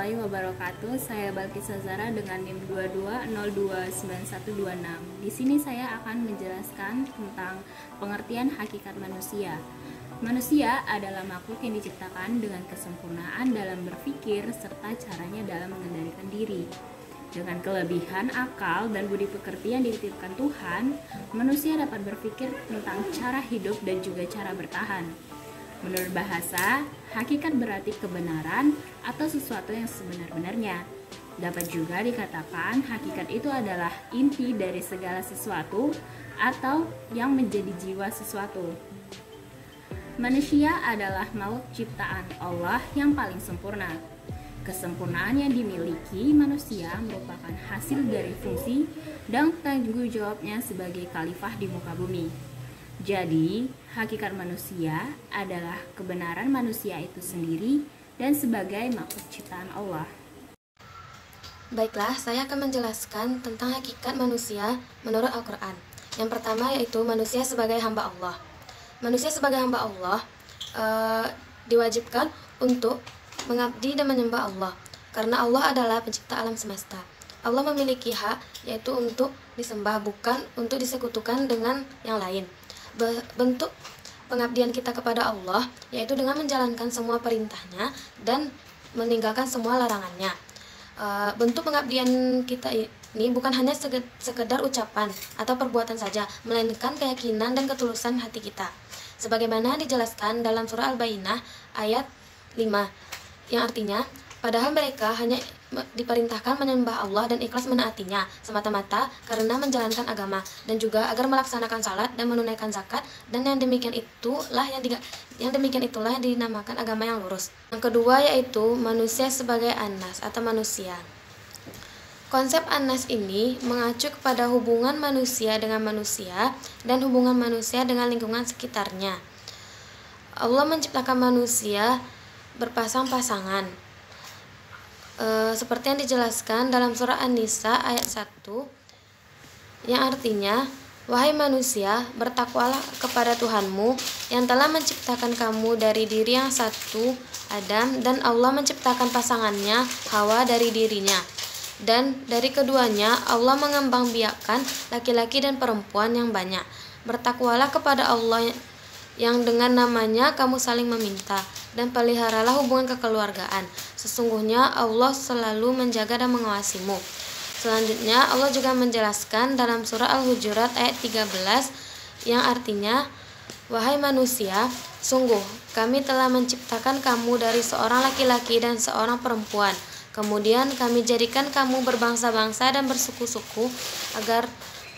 warahmatullahi wabarakatuh. Saya Balkis Zara dengan NIM 22029126. Di sini saya akan menjelaskan tentang pengertian hakikat manusia. Manusia adalah makhluk yang diciptakan dengan kesempurnaan dalam berpikir serta caranya dalam mengendalikan diri. Dengan kelebihan akal dan budi pekerti yang dititipkan Tuhan, manusia dapat berpikir tentang cara hidup dan juga cara bertahan. Menurut bahasa, hakikat berarti kebenaran atau sesuatu yang sebenar-benarnya. Dapat juga dikatakan hakikat itu adalah inti dari segala sesuatu atau yang menjadi jiwa sesuatu. Manusia adalah makhluk ciptaan Allah yang paling sempurna. Kesempurnaan yang dimiliki manusia merupakan hasil dari fungsi dan tanggung jawabnya sebagai khalifah di muka bumi. Jadi, hakikat manusia adalah kebenaran manusia itu sendiri dan sebagai makhluk ciptaan Allah. Baiklah, saya akan menjelaskan tentang hakikat manusia menurut Al-Quran. Yang pertama yaitu manusia sebagai hamba Allah. Manusia sebagai hamba Allah diwajibkan untuk mengabdi dan menyembah Allah, karena Allah adalah pencipta alam semesta. Allah memiliki hak yaitu untuk disembah, bukan untuk disekutukan dengan yang lain. Bentuk pengabdian kita kepada Allah yaitu dengan menjalankan semua perintahnya dan meninggalkan semua larangannya. Bentuk pengabdian kita ini bukan hanya sekedar ucapan atau perbuatan saja, melainkan keyakinan dan ketulusan hati kita, sebagaimana dijelaskan dalam surah Al-Bayyinah ayat 5, yang artinya padahal mereka hanya diperintahkan menyembah Allah dan ikhlas menaatinya semata-mata karena menjalankan agama, dan juga agar melaksanakan salat dan menunaikan zakat, dan yang demikian itulah yang dinamakan agama yang lurus. Yang kedua yaitu manusia sebagai anas atau manusia. Konsep anas ini mengacu kepada hubungan manusia dengan manusia dan hubungan manusia dengan lingkungan sekitarnya. Allah menciptakan manusia berpasang-pasangan, seperti yang dijelaskan dalam surah An-Nisa ayat 1, yang artinya, wahai manusia, bertakwalah kepada Tuhanmu yang telah menciptakan kamu dari diri yang satu, Adam, dan Allah menciptakan pasangannya, Hawa, dari dirinya, dan dari keduanya Allah mengembangbiakkan laki-laki dan perempuan yang banyak. Bertakwalah kepada Allah yang dengan namanya kamu saling meminta, dan peliharalah hubungan kekeluargaan. Sesungguhnya Allah selalu menjaga dan mengawasimu. Selanjutnya Allah juga menjelaskan dalam surah Al-Hujurat ayat 13, yang artinya, wahai manusia, sungguh kami telah menciptakan kamu dari seorang laki-laki dan seorang perempuan. Kemudian kami jadikan kamu berbangsa-bangsa dan bersuku-suku agar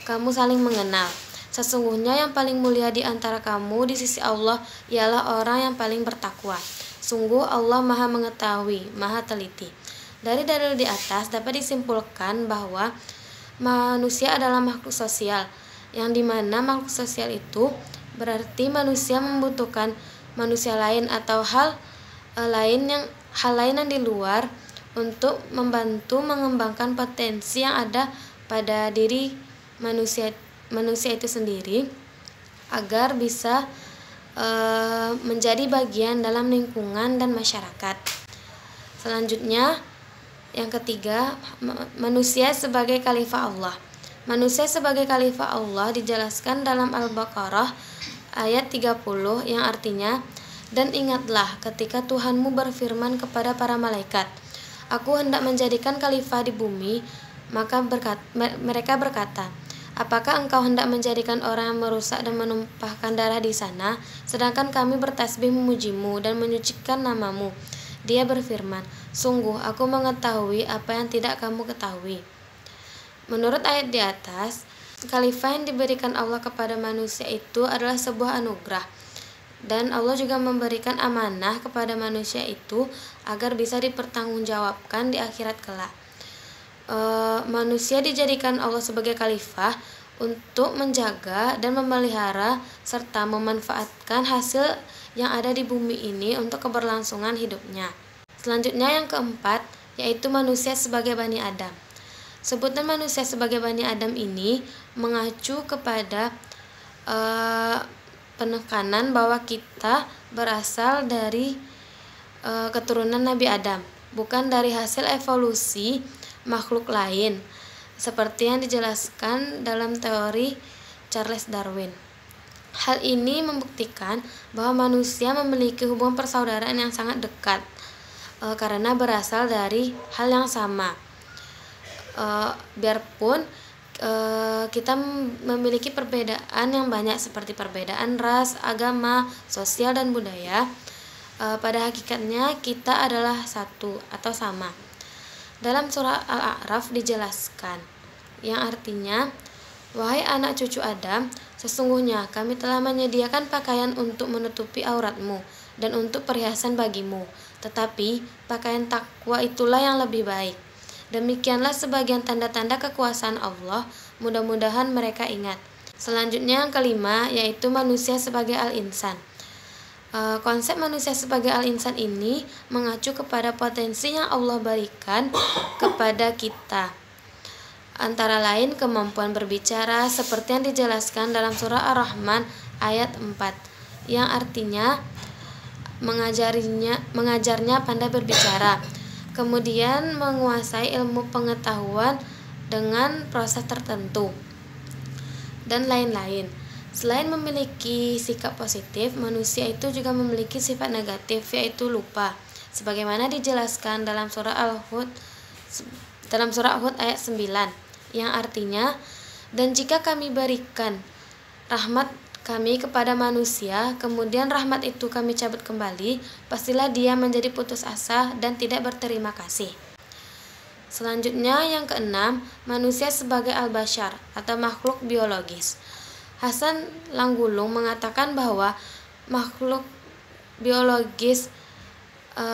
kamu saling mengenal. Sesungguhnya yang paling mulia di antara kamu di sisi Allah ialah orang yang paling bertakwa. Sungguh Allah Maha Mengetahui, Maha Teliti. Dari dalil di atas dapat disimpulkan bahwa manusia adalah makhluk sosial, yang dimana makhluk sosial itu berarti manusia membutuhkan manusia lain atau hal lain yang di luar untuk membantu mengembangkan potensi yang ada pada diri manusia itu sendiri agar bisa menjadi bagian dalam lingkungan dan masyarakat. Selanjutnya, yang ketiga, manusia sebagai khalifah Allah. Manusia sebagai khalifah Allah dijelaskan dalam Al-Baqarah ayat 30, yang artinya, dan ingatlah ketika Tuhanmu berfirman kepada para malaikat, aku hendak menjadikan khalifah di bumi, maka mereka berkata, apakah engkau hendak menjadikan orang yang merusak dan menumpahkan darah di sana, sedangkan kami bertasbih memujimu dan menyucikan namamu? Dia berfirman, sungguh aku mengetahui apa yang tidak kamu ketahui. Menurut ayat di atas, khalifah yang diberikan Allah kepada manusia itu adalah sebuah anugerah, dan Allah juga memberikan amanah kepada manusia itu agar bisa dipertanggungjawabkan di akhirat kelak. Manusia dijadikan Allah sebagai khalifah untuk menjaga dan memelihara serta memanfaatkan hasil yang ada di bumi ini untuk keberlangsungan hidupnya. Selanjutnya yang keempat yaitu manusia sebagai Bani Adam. Sebutan manusia sebagai Bani Adam ini mengacu kepada penekanan bahwa kita berasal dari keturunan Nabi Adam. bukan dari hasil evolusi makhluk lain, seperti yang dijelaskan dalam teori Charles Darwin. Hal ini membuktikan bahwa manusia memiliki hubungan persaudaraan yang sangat dekat karena berasal dari hal yang sama. Biarpun kita memiliki perbedaan yang banyak seperti perbedaan ras, agama, sosial, dan budaya, pada hakikatnya kita adalah satu atau sama. Dalam surah Al-A'raf dijelaskan, yang artinya, wahai anak cucu Adam, sesungguhnya kami telah menyediakan pakaian untuk menutupi auratmu dan untuk perhiasan bagimu, tetapi pakaian takwa itulah yang lebih baik. Demikianlah sebagian tanda-tanda kekuasaan Allah, mudah-mudahan mereka ingat. Selanjutnya yang kelima, yaitu manusia sebagai al-insan. Konsep manusia sebagai al-insan ini mengacu kepada potensi yang Allah berikan kepada kita, antara lain kemampuan berbicara seperti yang dijelaskan dalam surah Ar-Rahman ayat 4, yang artinya mengajarnya pandai berbicara, kemudian menguasai ilmu pengetahuan dengan proses tertentu, dan lain-lain. Selain memiliki sikap positif, manusia itu juga memiliki sifat negatif, yaitu lupa, sebagaimana dijelaskan dalam surah Hud ayat 9, yang artinya, dan jika kami berikan rahmat kami kepada manusia, kemudian rahmat itu kami cabut kembali, pastilah dia menjadi putus asa dan tidak berterima kasih. Selanjutnya yang keenam, manusia sebagai al-bashar atau makhluk biologis. Hasan Langgulung mengatakan bahwa makhluk biologis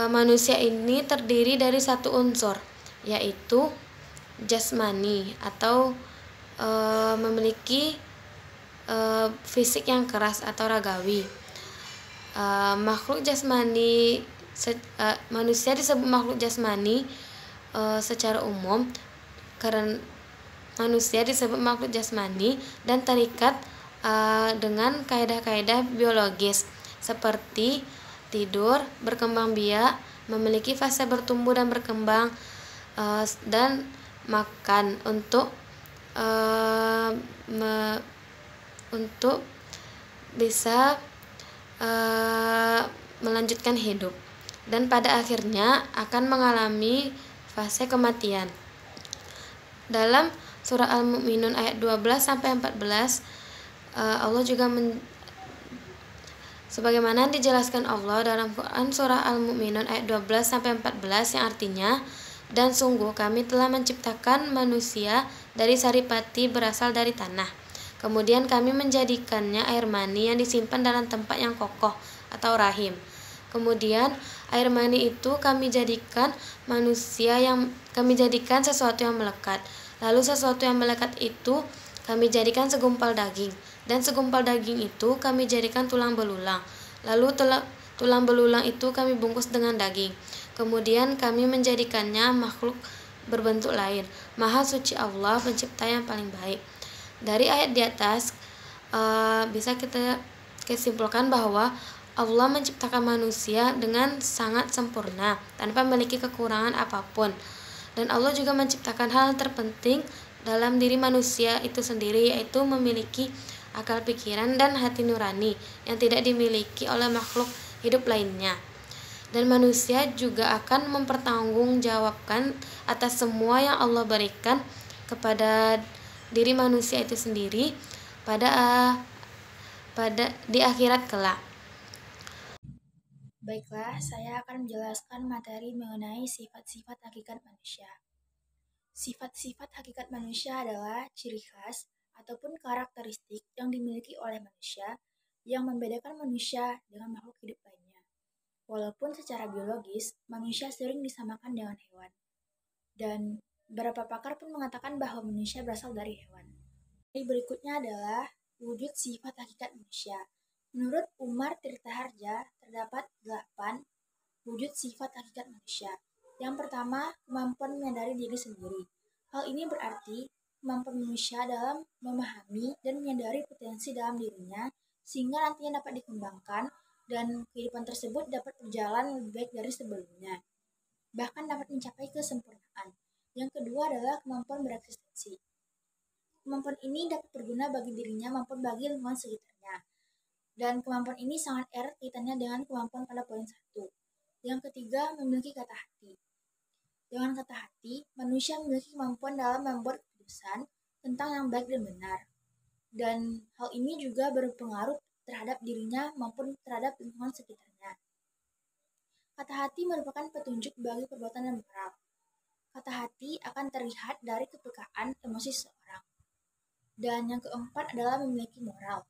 manusia ini terdiri dari satu unsur, yaitu jasmani atau memiliki fisik yang keras atau ragawi. Makhluk jasmani manusia disebut makhluk jasmani secara umum karena manusia disebut makhluk jasmani dan terikat dengan kaidah-kaidah biologis seperti tidur, berkembang biak, memiliki fase bertumbuh dan berkembang, dan makan untuk bisa melanjutkan hidup, dan pada akhirnya akan mengalami fase kematian. Dalam surah Al-Mu'minun ayat 12-14, Allah juga sebagaimana dijelaskan Allah dalam Quran surah Al-Mu'minun ayat 12-14, yang artinya, dan sungguh kami telah menciptakan manusia dari saripati berasal dari tanah. Kemudian kami menjadikannya air mani yang disimpan dalam tempat yang kokoh atau rahim. Kemudian air mani itu kami jadikan sesuatu yang melekat. Lalu sesuatu yang melekat itu kami jadikan segumpal daging, dan segumpal daging itu kami jadikan tulang belulang. Lalu tulang belulang itu kami bungkus dengan daging. Kemudian kami menjadikannya makhluk berbentuk lain. Maha suci Allah, pencipta yang paling baik. Dari ayat di atas bisa kita kesimpulkan bahwa Allah menciptakan manusia dengan sangat sempurna tanpa memiliki kekurangan apapun. Dan Allah juga menciptakan hal terpenting dalam diri manusia itu sendiri, yaitu memiliki akal pikiran dan hati nurani yang tidak dimiliki oleh makhluk hidup lainnya. Dan manusia juga akan mempertanggungjawabkan atas semua yang Allah berikan kepada diri manusia itu sendiri pada di akhirat kelak. Baiklah, saya akan menjelaskan materi mengenai sifat-sifat hakikat manusia. Sifat-sifat hakikat manusia adalah ciri khas ataupun karakteristik yang dimiliki oleh manusia yang membedakan manusia dengan makhluk hidup lainnya. Walaupun secara biologis, manusia sering disamakan dengan hewan. Dan beberapa pakar pun mengatakan bahwa manusia berasal dari hewan. Berikutnya adalah wujud sifat hakikat manusia. Menurut Umar Tirta Harja, terdapat 8 wujud sifat hakikat manusia. Yang pertama, kemampuan menyadari diri sendiri. Hal ini berarti kemampuan manusia dalam memahami dan menyadari potensi dalam dirinya sehingga nantinya dapat dikembangkan dan kehidupan tersebut dapat berjalan lebih baik dari sebelumnya. bahkan dapat mencapai kesempurnaan. Yang kedua adalah kemampuan bereksistensi. Kemampuan ini dapat berguna bagi dirinya maupun bagi lingkungan sekitarnya. Dan kemampuan ini sangat erat kaitannya dengan kemampuan pada poin 1. Yang ketiga, memiliki kata hati. Dengan kata hati, manusia memiliki kemampuan dalam membuat keputusan tentang yang baik dan benar. Dan hal ini juga berpengaruh terhadap dirinya maupun terhadap lingkungan sekitarnya. Kata hati merupakan petunjuk bagi perbuatan yang moral. Kata hati akan terlihat dari kepekaan emosi seseorang. Dan yang keempat adalah memiliki moral.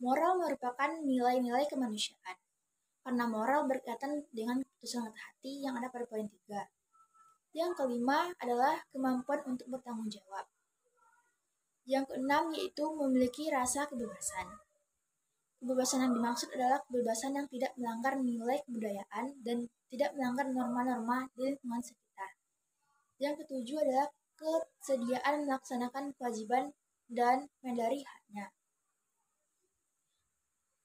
Moral merupakan nilai-nilai kemanusiaan. Karena moral berkaitan dengan keputusan kata hati yang ada pada poin 3. Yang kelima adalah kemampuan untuk bertanggung jawab. Yang keenam yaitu memiliki rasa kebebasan. Kebebasan yang dimaksud adalah kebebasan yang tidak melanggar nilai kebudayaan dan tidak melanggar norma-norma di lingkungan sekitar. Yang ketujuh adalah kesediaan melaksanakan kewajiban dan menyadari haknya.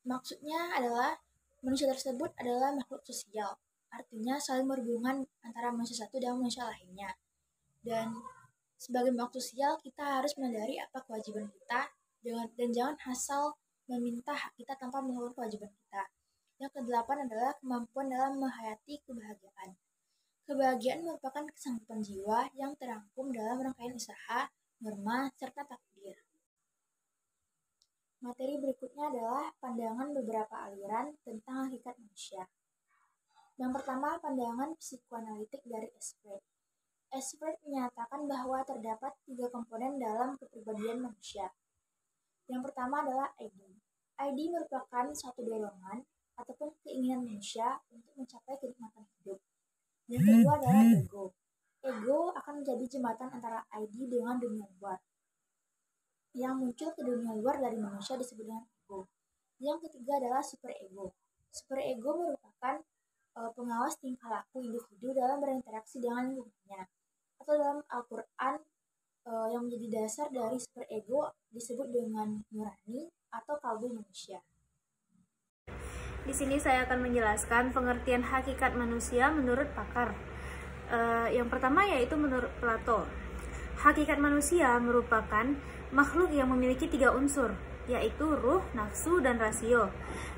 Maksudnya adalah manusia tersebut adalah makhluk sosial, artinya saling berhubungan antara manusia satu dan manusia lainnya. Dan sebagai makhluk sosial, kita harus menyadari apa kewajiban kita dan jangan asal meminta hak kita tanpa melakukan kewajiban kita. Yang kedelapan adalah kemampuan dalam menghayati kebahagiaan. Kebahagiaan merupakan kesanggupan jiwa yang terangkum dalam rangkaian usaha, norma, serta takdir. Materi berikutnya adalah pandangan beberapa aliran tentang hakikat manusia. Yang pertama, pandangan psikoanalitik dari Esprit. Esprit menyatakan bahwa terdapat 3 komponen dalam kepribadian manusia. Yang pertama adalah ID. ID merupakan suatu dorongan ataupun keinginan manusia untuk mencapai kenikmatan hidup. Yang kedua adalah ego. Ego akan menjadi jembatan antara ID dengan dunia luar. Yang muncul ke dunia luar dari manusia disebut dengan ego. Yang ketiga adalah superego. Superego merupakan pengawas tingkah laku individu dalam berinteraksi dengan lingkungannya. Atau dalam Al-Quran yang menjadi dasar dari superego disebut dengan nurani atau kalbu manusia. Di sini saya akan menjelaskan pengertian hakikat manusia menurut pakar. Yang pertama yaitu menurut Plato. Hakikat manusia merupakan makhluk yang memiliki 3 unsur, yaitu ruh, nafsu, dan rasio,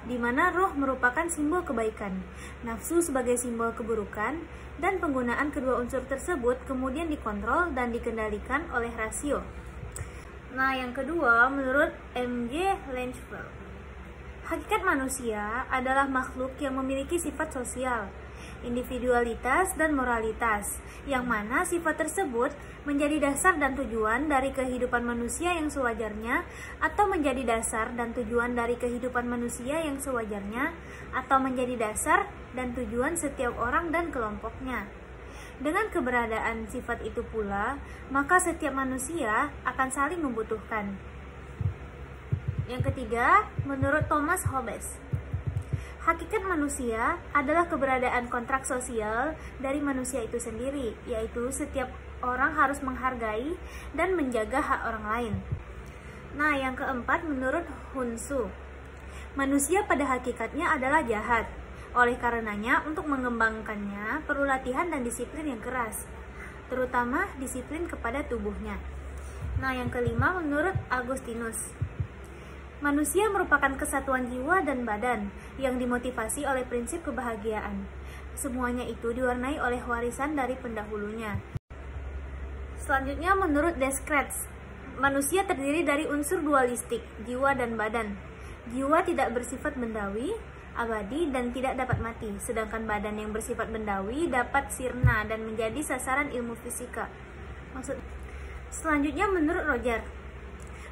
di mana ruh merupakan simbol kebaikan, nafsu sebagai simbol keburukan, dan penggunaan kedua unsur tersebut kemudian dikontrol dan dikendalikan oleh rasio. Nah, yang kedua, menurut M.G. Lanchfeld, hakikat manusia adalah makhluk yang memiliki sifat sosial, individualitas, dan moralitas, yang mana sifat tersebut menjadi dasar dan tujuan dari kehidupan manusia yang sewajarnya, atau menjadi dasar dan tujuan dari kehidupan manusia yang sewajarnya, atau menjadi dasar dan tujuan setiap orang dan kelompoknya. Dengan keberadaan sifat itu pula, maka setiap manusia akan saling membutuhkan. Yang ketiga, menurut Thomas Hobbes, hakikat manusia adalah keberadaan kontrak sosial dari manusia itu sendiri, yaitu setiap orang harus menghargai dan menjaga hak orang lain. Nah, yang keempat, menurut Hun Tzu, manusia pada hakikatnya adalah jahat. Oleh karenanya, untuk mengembangkannya perlu latihan dan disiplin yang keras, terutama disiplin kepada tubuhnya. Nah, yang kelima, menurut Agustinus, manusia merupakan kesatuan jiwa dan badan yang dimotivasi oleh prinsip kebahagiaan. Semuanya itu diwarnai oleh warisan dari pendahulunya. Selanjutnya, menurut Descartes, manusia terdiri dari unsur dualistik, jiwa dan badan. Jiwa tidak bersifat bendawi, abadi, dan tidak dapat mati, sedangkan badan yang bersifat bendawi dapat sirna dan menjadi sasaran ilmu fisika. Selanjutnya, menurut Roger,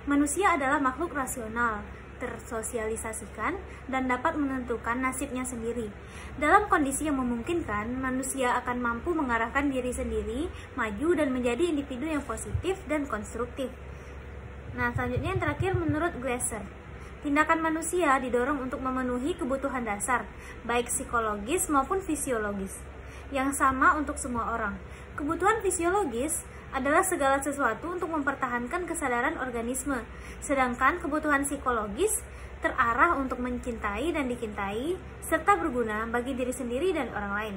manusia adalah makhluk rasional, tersosialisasikan, dan dapat menentukan nasibnya sendiri. Dalam kondisi yang memungkinkan, manusia akan mampu mengarahkan diri sendiri, maju, dan menjadi individu yang positif dan konstruktif. Nah, selanjutnya yang terakhir menurut Glasser, tindakan manusia didorong untuk memenuhi kebutuhan dasar, baik psikologis maupun fisiologis, yang sama untuk semua orang. Kebutuhan fisiologis adalah segala sesuatu untuk mempertahankan kesadaran organisme, sedangkan kebutuhan psikologis terarah untuk mencintai dan dicintai, serta berguna bagi diri sendiri dan orang lain.